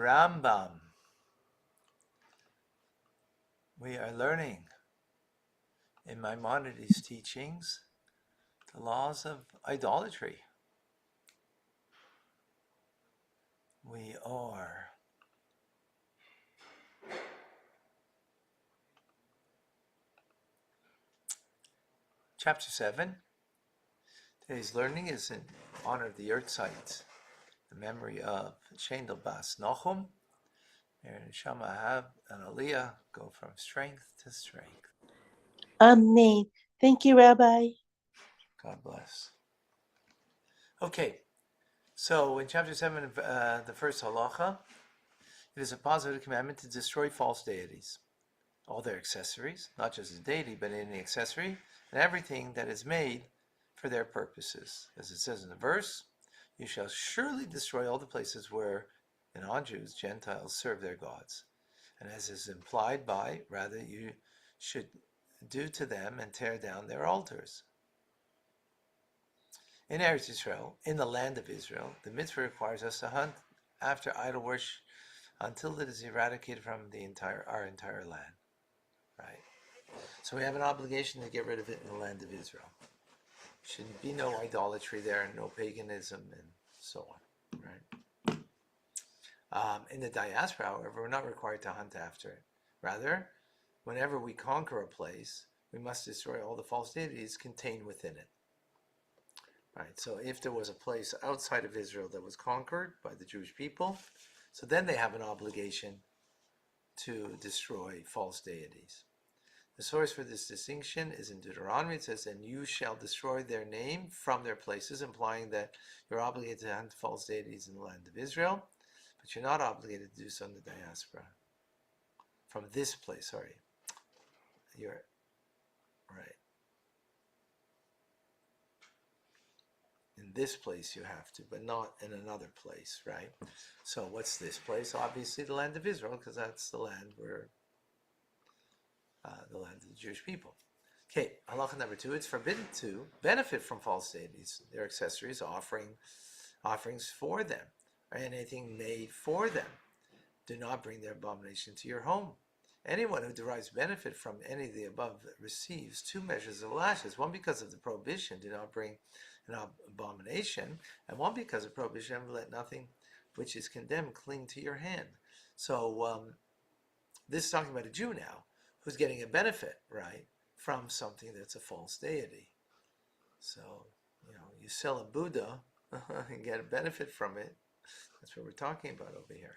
Rambam. We are learning in Maimonides' teachings the laws of idolatry. We are chapter 7. Today's learning is in honor of the Yahrzeit, the memory of Shendel Bas Nochum. May Neshama have an Aliyah go from strength to strength. Amen. Thank you, Rabbi. God bless. Okay, so in chapter 7, the first halacha, it is a positive commandment to destroy false deities, all their accessories, not just a deity, but any accessory, and everything that is made for their purposes. As it says in the verse, you shall surely destroy all the places where non-Jews, Gentiles, serve their gods. And as is implied by, rather, you should do to them and tear down their altars. In Eretz Israel, in the land of Israel, the mitzvah requires us to hunt after idol worship until it is eradicated from our entire land. Right? So we have an obligation to get rid of it in the land of Israel. Should be no idolatry there, no paganism, and so on. Right? In the diaspora, however, we're not required to hunt after it. Rather, whenever we conquer a place, we must destroy all the false deities contained within it. Right? So if there was a place outside of Israel that was conquered by the Jewish people, so then they have an obligation to destroy false deities. The source for this distinction is in Deuteronomy. It says, and you shall destroy their name from their places, implying that you're obligated to hunt false deities in the land of Israel, but you're not obligated to do so in the diaspora. From this place, sorry. You're right. In this place you have to, but not in another place, right? So what's this place? Obviously the land of Israel, because that's the land where the land of the Jewish people. Okay, halacha number 2, it's forbidden to benefit from false deities, their accessories, offerings for them, or anything made for them. Do not bring their abomination to your home. Anyone who derives benefit from any of the above receives 2 measures of lashes, one because of the prohibition, do not bring an abomination, and one because of prohibition, let nothing which is condemned cling to your hand. So this is talking about a Jew now, who's getting a benefit, right, from something that's a false deity. So, you sell a Buddha and get a benefit from it. That's what we're talking about over here.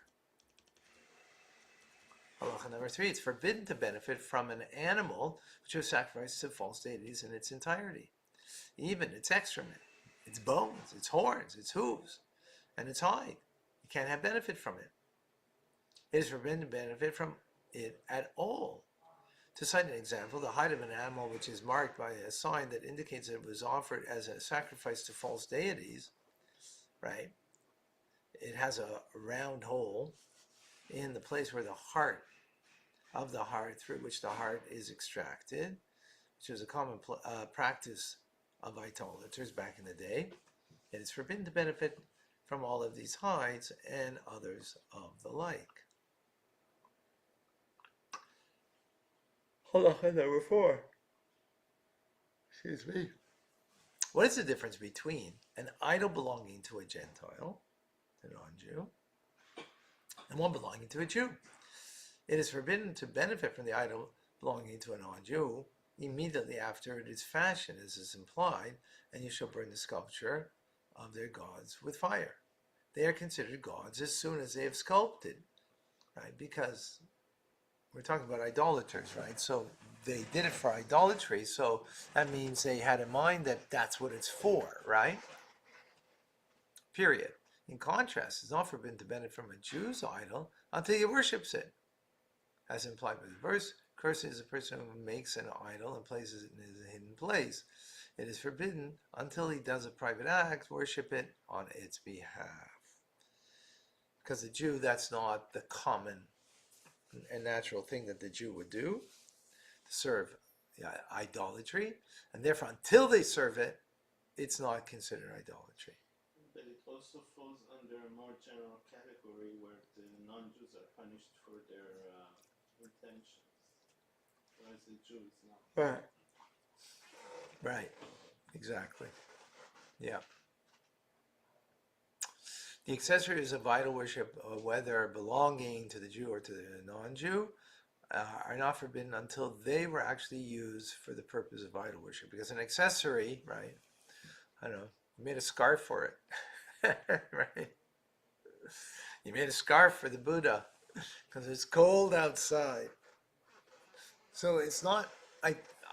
Halacha number 3, it's forbidden to benefit from an animal which was sacrificed to false deities in its entirety. Even its excrement, its bones, its horns, its hooves, and its hide. You can't have benefit from it. It is forbidden to benefit from it at all. To cite an example, the hide of an animal which is marked by a sign that indicates that it was offered as a sacrifice to false deities, right? It has a round hole in the place where the heart through which the heart is extracted, which was a common practice of idolaters back in the day. It is forbidden to benefit from all of these hides and others of the like. Halacha number 4. Excuse me. What is the difference between an idol belonging to a Gentile, a non-Jew, and one belonging to a Jew? It is forbidden to benefit from the idol belonging to a non-Jew immediately after it is fashioned, as is implied, and you shall burn the sculpture of their gods with fire. They are considered gods as soon as they have sculpted, right? Because we're talking about idolaters, right? So they did it for idolatry, so that means they had in mind that that's what it's for, right? Period. In contrast, it's not forbidden to benefit from a Jew's idol until he worships it. As implied by the verse, cursed is a person who makes an idol and places it in a hidden place. It is forbidden until he does a private act, worship it on its behalf. Because the Jew, that's not the common and natural thing that the Jew would do, to serve idolatry, and therefore until they serve it, it's not considered idolatry. But it also falls under a more general category where the non Jews are punished for their intentions, whereas the Jew is not. Right. Right. Exactly. Yeah. The accessories of idol worship, whether belonging to the Jew or to the non-Jew, are not forbidden until they were actually used for the purpose of idol worship. Because an accessory, right? I don't know. You made a scarf for it, right? You made a scarf for the Buddha because it's cold outside. So it's not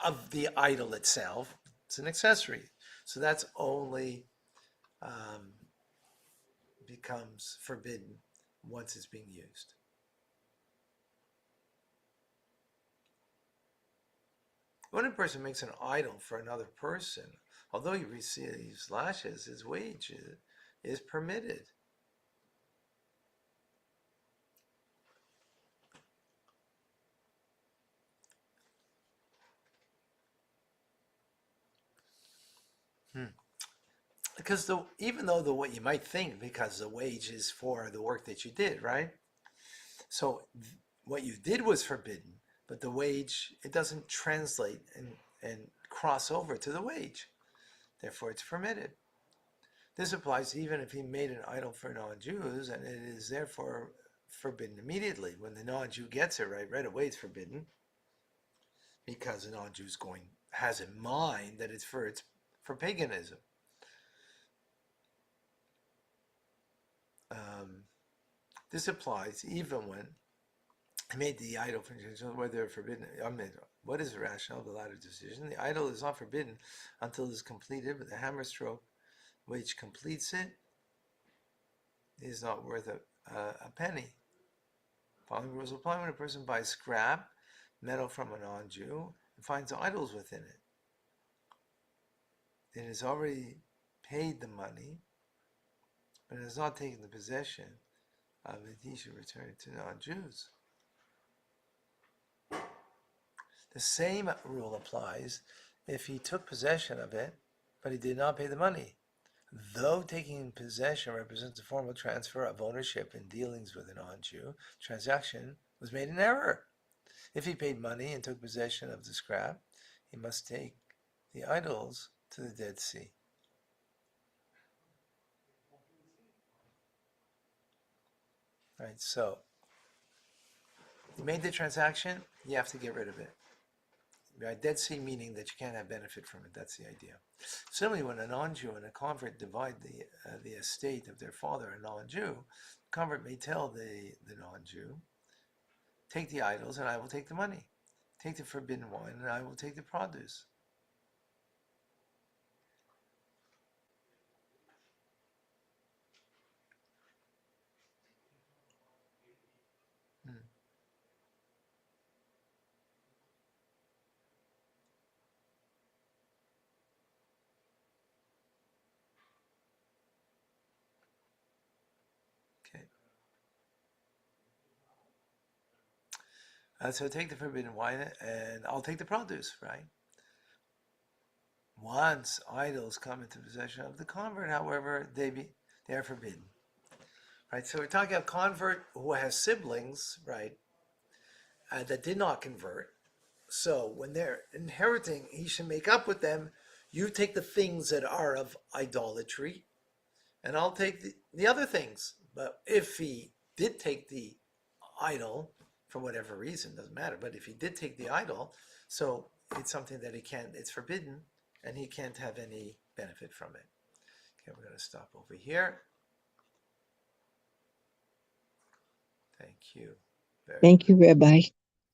of the idol itself. It's an accessory. So that's only becomes forbidden once it's being used. When a person makes an idol for another person, although he receives lashes, his wage is permitted. Because even though what you might think, because the wage is for the work that you did, right? So what you did was forbidden, but the wage, it doesn't translate and cross over to the wage. Therefore, it's permitted. This applies even if he made an idol for non-Jews, and it is therefore forbidden immediately. When the non-Jew gets it right away it's forbidden, because the non-Jew has in mind that it's for paganism. This applies even when he made the idol for whether they're forbidden. What is the rationale of the latter decision? The idol is not forbidden until it is completed, but the hammer stroke which completes it is not worth a penny. Following rules apply when a person buys scrap metal from a non-Jew and finds idols within it. It has already paid the money, but it has not taken the possession of it. He should return it to non-Jews. The same rule applies if he took possession of it, but he did not pay the money. Though taking possession represents a formal transfer of ownership in dealings with a non-Jew, transaction was made in error. If he paid money and took possession of the scrap, he must take the idols to the Dead Sea. Right, so you made the transaction, you have to get rid of it. Right, Dead Sea meaning that you can't have benefit from it. That's the idea. Similarly, when a non-Jew and a convert divide the estate of their father, a non-Jew, the convert may tell the non-Jew, take the idols and I will take the money. Take the forbidden wine and I will take the produce. Okay. So take the forbidden wine and I'll take the produce, right? Once idols come into possession of the convert, however, they are forbidden. Right? So we're talking about a convert who has siblings, right, that did not convert. So when they're inheriting, he should make up with them. You take the things that are of idolatry, and I'll take the other things. But if he did take the idol, for whatever reason, doesn't matter. But if he did take the idol, so it's something that it's forbidden, and he can't have any benefit from it. Okay, we're going to stop over here. Thank you. Thank you, Rabbi.